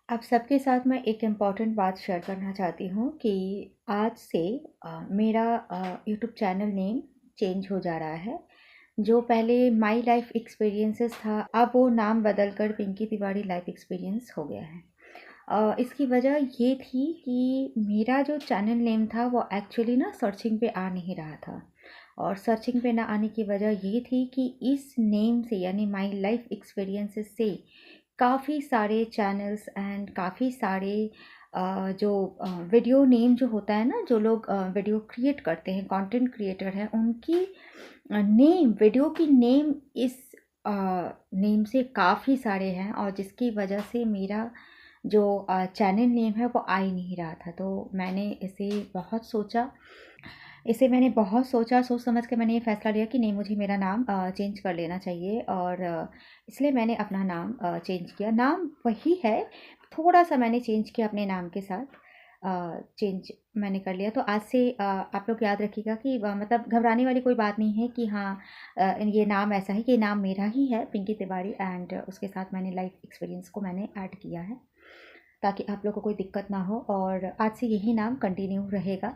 आप सबके साथ मैं एक इम्पॉर्टेंट बात शेयर करना चाहती हूँ कि आज से मेरा यूट्यूब चैनल नेम चेंज हो जा रहा है। जो पहले माई लाइफ एक्सपीरियंसेस था, अब वो नाम बदल कर पिंकी तिवारी लाइफ एक्सपीरियंस हो गया है। इसकी वजह ये थी कि मेरा जो चैनल नेम था वो एक्चुअली ना सर्चिंग पे आ नहीं रहा था। और सर्चिंग पे ना आने की वजह ये थी कि इस नेम से यानी माई लाइफ एक्सपीरियंसेस से काफ़ी सारे चैनल्स एंड काफ़ी सारे जो वीडियो नेम जो होता है ना, जो लोग वीडियो क्रिएट करते हैं, कंटेंट क्रिएटर हैं, उनकी नेम, वीडियो की नेम इस नेम से काफ़ी सारे हैं। और जिसकी वजह से मेरा जो चैनल नेम है वो आ ही नहीं रहा था। तो मैंने बहुत सोचा, सोच समझ के मैंने ये फ़ैसला लिया कि नहीं, मुझे मेरा नाम चेंज कर लेना चाहिए। और इसलिए मैंने अपना नाम चेंज किया। नाम वही है, थोड़ा-सा मैंने चेंज किया अपने नाम के साथ। चेंज मैंने कर लिया। तो आज से आप लोग याद रखिएगा कि मतलब घबराने वाली कोई बात नहीं है कि हाँ, ये नाम ऐसा है कि ये नाम मेरा ही है, पिंकी तिवारी, एंड उसके साथ मैंने लाइफ़ एक्सपीरियंस को मैंने ऐड किया है, ताकि आप लोगों को कोई दिक्कत ना हो। और आज से यही नाम कंटिन्यू रहेगा।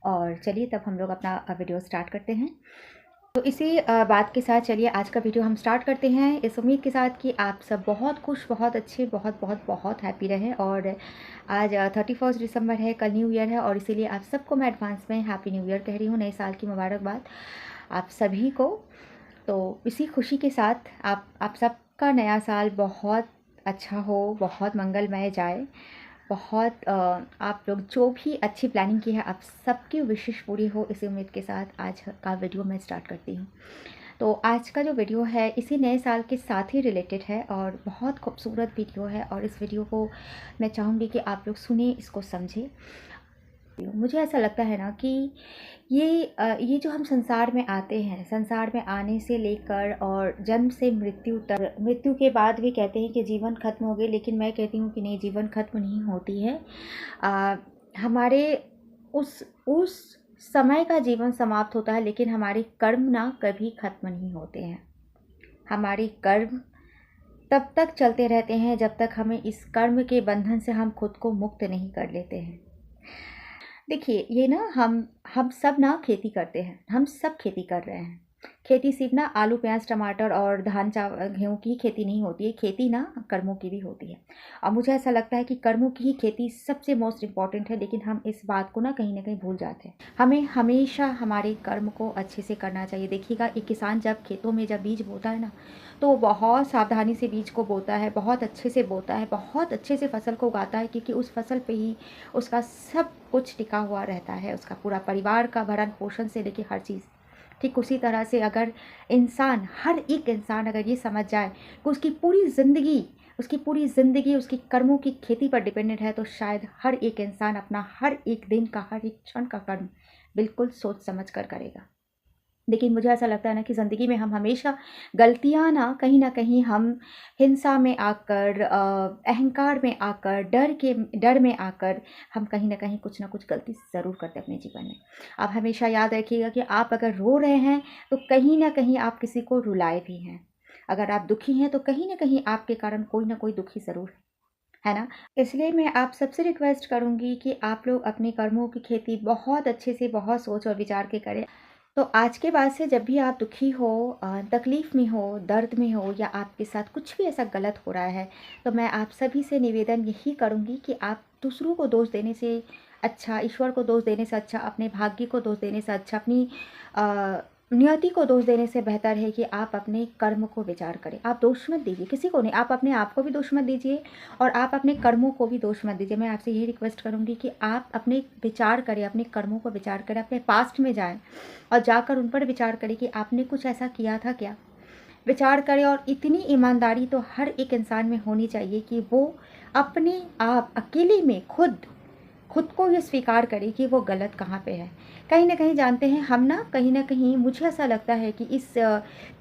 और चलिए तब हम लोग अपना वीडियो स्टार्ट करते हैं। तो इसी बात के साथ चलिए आज का वीडियो हम स्टार्ट करते हैं, इस उम्मीद के साथ कि आप सब बहुत खुश, बहुत अच्छे, बहुत बहुत बहुत हैप्पी रहें। और आज 31 दिसंबर है, कल न्यू ईयर है, और इसीलिए आप सबको मैं एडवांस में हैप्पी न्यू ईयर कह रही हूँ। नए साल की मुबारकबाद आप सभी को। तो इसी खुशी के साथ आप सबका नया साल बहुत अच्छा हो, बहुत मंगलमय जाए। बहुत आप लोग जो भी अच्छी प्लानिंग की है, आप सबकी विशेष पूरी हो, इसी उम्मीद के साथ आज का वीडियो मैं स्टार्ट करती हूँ। तो आज का जो वीडियो है इसी नए साल के साथ ही रिलेटेड है और बहुत खूबसूरत वीडियो है। और इस वीडियो को मैं चाहूँगी कि आप लोग सुने, इसको समझें। मुझे ऐसा लगता है ना कि ये जो हम संसार में आते हैं, संसार में आने से लेकर और जन्म से मृत्यु तक, मृत्यु के बाद भी कहते हैं कि जीवन खत्म हो गए, लेकिन मैं कहती हूँ कि नहीं, जीवन खत्म नहीं होती है। हमारे उस समय का जीवन समाप्त होता है, लेकिन हमारे कर्म ना कभी खत्म नहीं होते हैं। हमारे कर्म तब तक चलते रहते हैं जब तक हमें इस कर्म के बंधन से हम खुद को मुक्त नहीं कर लेते हैं। देखिए, ये ना हम सब ना खेती करते हैं, हम सब खेती कर रहे हैं। खेती सिर्फ ना आलू, प्याज, टमाटर और धान, चावल, गेहूँ की खेती नहीं होती है। खेती ना कर्मों की भी होती है। और मुझे ऐसा लगता है कि कर्मों की ही खेती सबसे मोस्ट इम्पॉर्टेंट है, लेकिन हम इस बात को ना कहीं भूल जाते हैं। हमें हमेशा हमारे कर्म को अच्छे से करना चाहिए। देखिएगा, एक किसान जब खेतों में जब बीज बोता है ना, तो वो बहुत सावधानी से बीज को बोता है, बहुत अच्छे से बोता है, बहुत अच्छे से फसल को उगाता है, क्योंकि उस फसल पे ही उसका सब कुछ टिका हुआ रहता है, उसका पूरा परिवार का भरण पोषण से लेके हर चीज़। ठीक उसी तरह से अगर इंसान, हर एक इंसान अगर ये समझ जाए कि उसकी पूरी ज़िंदगी उसकी कर्मों की खेती पर डिपेंडेंट है, तो शायद हर एक इंसान अपना हर एक दिन का, हर एक क्षण का कर्म बिल्कुल सोच समझ कर करेगा। लेकिन मुझे ऐसा लगता है ना कि ज़िंदगी में हम हमेशा गलतियाँ ना कहीं हम हिंसा में आकर, अहंकार में आकर, डर में आकर हम कहीं ना कहीं कुछ ना कुछ गलती ज़रूर करते हैं अपने जीवन में। आप हमेशा याद रखिएगा कि आप अगर रो रहे हैं तो कहीं ना कहीं आप किसी को रुलाए भी हैं। अगर आप दुखी हैं तो कहीं ना कहीं आपके कारण कोई ना कोई दुखी ज़रूर है ना। इसलिए मैं आप सबसे रिक्वेस्ट करूँगी कि आप लोग अपने कर्मों की खेती बहुत अच्छे से, बहुत सोच और विचार के करें। तो आज के बाद से जब भी आप दुखी हो, तकलीफ़ में हो, दर्द में हो, या आपके साथ कुछ भी ऐसा गलत हो रहा है, तो मैं आप सभी से निवेदन यही करूँगी कि आप दूसरों को दोष देने से अच्छा, ईश्वर को दोष देने से अच्छा, अपने भाग्य को दोष देने से अच्छा, अपनी नियति को दोष देने से बेहतर है कि आप अपने कर्म को विचार करें। आप दोष मत दीजिए किसी को नहीं, आप अपने आप को भी दोष मत दीजिए और आप अपने कर्मों को भी दोष मत दीजिए। मैं आपसे यही रिक्वेस्ट करूँगी कि आप अपने विचार करें, अपने कर्मों को विचार करें, अपने पास्ट में जाएं और जाकर उन पर विचार करें कि आपने कुछ ऐसा किया था क्या। विचार करें, और इतनी ईमानदारी तो हर एक इंसान में होनी चाहिए कि वो अपने आप अकेले में खुद को ये स्वीकार करे कि वो गलत कहाँ पे है। कहीं ना कहीं जानते हैं हम ना, कहीं ना कहीं मुझे ऐसा लगता है कि इस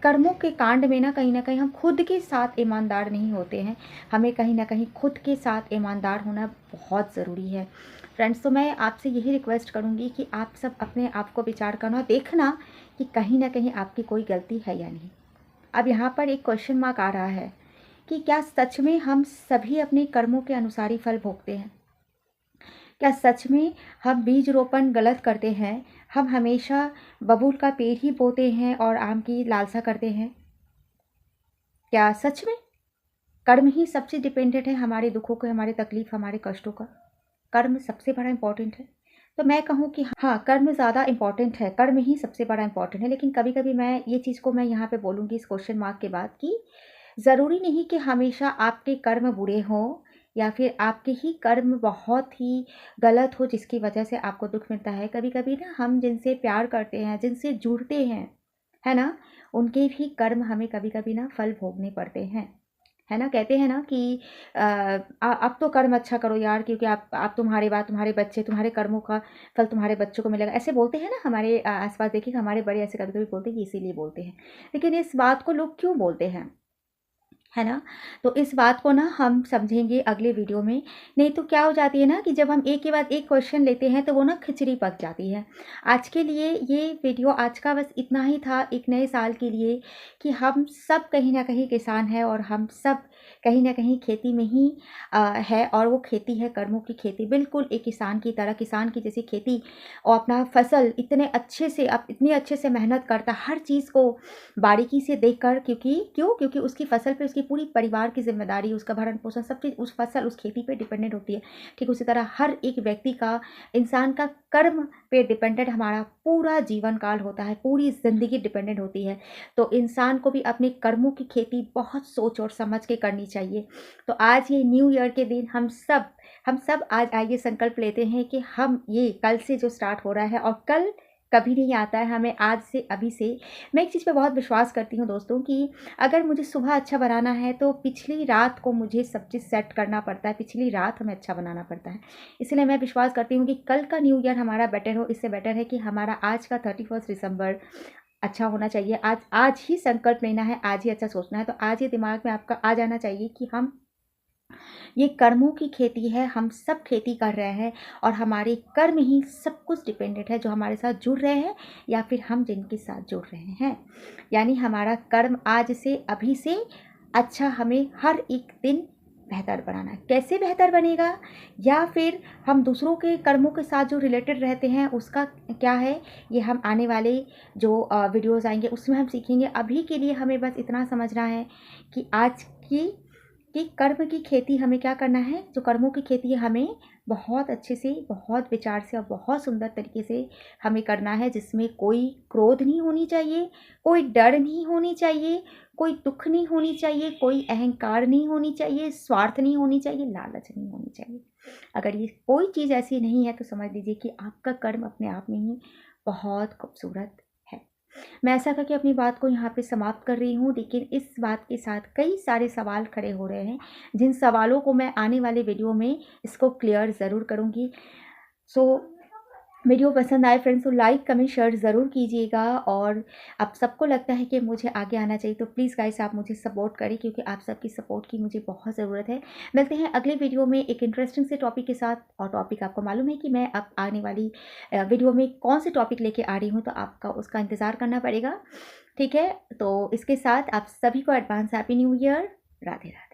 कर्मों के कांड में ना कहीं हम खुद के साथ ईमानदार नहीं होते हैं। हमें कहीं ना कहीं खुद के साथ ईमानदार होना बहुत ज़रूरी है फ्रेंड्स। तो मैं आपसे यही रिक्वेस्ट करूँगी कि आप सब अपने आप को विचार करना, देखना कि कहीं ना कहीं आपकी कोई गलती है या नहीं। अब यहाँ पर एक क्वेश्चन मार्क आ रहा है कि क्या सच में हम सभी अपने कर्मों के अनुसार ही फल भोगते हैं? क्या सच में हम बीज रोपण गलत करते हैं? हम हमेशा बबूल का पेड़ ही बोते हैं और आम की लालसा करते हैं? क्या सच में कर्म ही सबसे डिपेंडेंट है हमारे दुखों के, हमारे तकलीफ, हमारे कष्टों का? कर्म सबसे बड़ा इम्पोर्टेंट है। तो मैं कहूँ कि हाँ, कर्म ज़्यादा इम्पोर्टेंट है, कर्म ही सबसे बड़ा इम्पोर्टेंट है। लेकिन कभी-कभी मैं ये चीज़ को मैं यहाँ पे बोलूँगी इस क्वेश्चन मार्क के बाद कि ज़रूरी नहीं कि हमेशा आपके कर्म बुरे हों या फिर आपके ही कर्म बहुत ही गलत हो जिसकी वजह से आपको दुःख मिलता है। कभी-कभी ना हम जिनसे प्यार करते हैं, जिनसे जुड़ते हैं, है ना? उनके भी कर्म हमें कभी-कभी ना फल भोगने पड़ते हैं। है ना? कहते हैं ना कि अब तो कर्म अच्छा करो यार, क्योंकि आप तुम्हारे बाद तुम्हारे बच्चे, तुम्हारे कर्मों का फल तुम्हारे बच्चों को मिलेगा। ऐसे बोलते हैं ना हमारे आस-पास, देखिए हमारे बड़े ऐसे कभी-कभी बोलते हैं कि इसीलिए बोलते हैं। लेकिन इस बात को लोग क्यों बोलते हैं? है ना? तो इस बात को ना हम समझेंगे अगले वीडियो में। नहीं तो क्या हो जाती है ना कि जब हम एक के बाद एक क्वेश्चन लेते हैं तो वो ना खिचड़ी पक जाती है। आज के लिए ये वीडियो आज का बस इतना ही था, एक नए साल के लिए, कि हम सब कहीं न कहीं किसान हैं और हम सब कहीं न कहीं खेती में ही है, और वो खेती है कर्मों की खेती। बिल्कुल एक किसान की तरह, किसान की जैसी खेती, और अपना फसल इतने अच्छे से, अब इतने अच्छे से मेहनत करता है हर चीज़ को बारीकी से देखकर, क्योंकि उसकी फसल पे उसकी पूरी परिवार की ज़िम्मेदारी, उसका भरण-पोषण सब चीज़ उस फसल, उस खेती पे डिपेंडेंट होती है। ठीक उसी तरह हर एक व्यक्ति का, इंसान का कर्म पे डिपेंडेंट हमारा पूरा जीवन काल होता है, पूरी ज़िंदगी डिपेंडेंट होती है। तो इंसान को भी अपने कर्मों की खेती बहुत सोच और समझ के करनी चाहिए। तो आज ये न्यू ईयर के दिन हम सब आज आइए संकल्प लेते हैं कि हम ये कल से जो स्टार्ट हो रहा है, और कल कभी नहीं आता है, हमें आज से, अभी से। मैं एक चीज़ पे बहुत विश्वास करती हूँ दोस्तों, कि अगर मुझे सुबह अच्छा बनाना है तो पिछली रात को मुझे सब चीज़ सेट करना पड़ता है, पिछली रात हमें अच्छा बनाना पड़ता है। इसलिए मैं विश्वास करती हूँ कि कल का न्यू ईयर हमारा बेटर हो। इससे बेटर है कि हमारा आज का 31 दिसंबर अच्छा होना चाहिए। आज आज ही संकल्प लेना है, आज ही अच्छा सोचना है। तो आज ये दिमाग में आपका आ जाना चाहिए कि हम, ये कर्मों की खेती है, हम सब खेती कर रहे हैं, और हमारे कर्म ही सब कुछ डिपेंडेंट है, जो हमारे साथ जुड़ रहे हैं या फिर हम जिनके साथ जुड़ रहे हैं। यानी हमारा कर्म आज से, अभी से अच्छा हमें हर एक दिन बेहतर बनाना है। कैसे बेहतर बनेगा, या फिर हम दूसरों के कर्मों के साथ जो रिलेटेड रहते हैं उसका क्या है, ये हम आने वाले जो वीडियोज़ आएंगे उसमें हम सीखेंगे। अभी के लिए हमें बस इतना समझना है कि आज की कि कर्म की खेती हमें क्या करना है, जो कर्मों की खेती है हमें बहुत अच्छे से, बहुत विचार से और बहुत सुंदर तरीके से हमें करना है, जिसमें कोई क्रोध नहीं होनी चाहिए, कोई डर नहीं होनी चाहिए, कोई दुख नहीं होनी चाहिए, कोई अहंकार नहीं होनी चाहिए, स्वार्थ नहीं होनी चाहिए, लालच नहीं होनी चाहिए। अगर ये कोई चीज़ ऐसी नहीं है तो समझ लीजिए कि आपका कर्म अपने आप में ही बहुत खूबसूरत है। मैं ऐसा करके अपनी बात को यहाँ पे समाप्त कर रही हूँ, लेकिन इस बात के साथ कई सारे सवाल खड़े हो रहे हैं, जिन सवालों को मैं आने वाले वीडियो में इसको क्लियर ज़रूर करूँगी। सो वीडियो पसंद आए फ्रेंड्स तो लाइक, कमेंट, शेयर ज़रूर कीजिएगा। और आप सबको लगता है कि मुझे आगे आना चाहिए तो प्लीज़ गाइस आप मुझे सपोर्ट करें, क्योंकि आप सबकी सपोर्ट की मुझे बहुत ज़रूरत है। मिलते हैं अगले वीडियो में एक इंटरेस्टिंग से टॉपिक के साथ, और टॉपिक आपको मालूम है कि मैं अब आने वाली वीडियो में कौन से टॉपिक लेके आ रही हूँ, तो आपका उसका इंतज़ार करना पड़ेगा। ठीक है, तो इसके साथ आप सभी को advance happy new year. Radhe Radhe.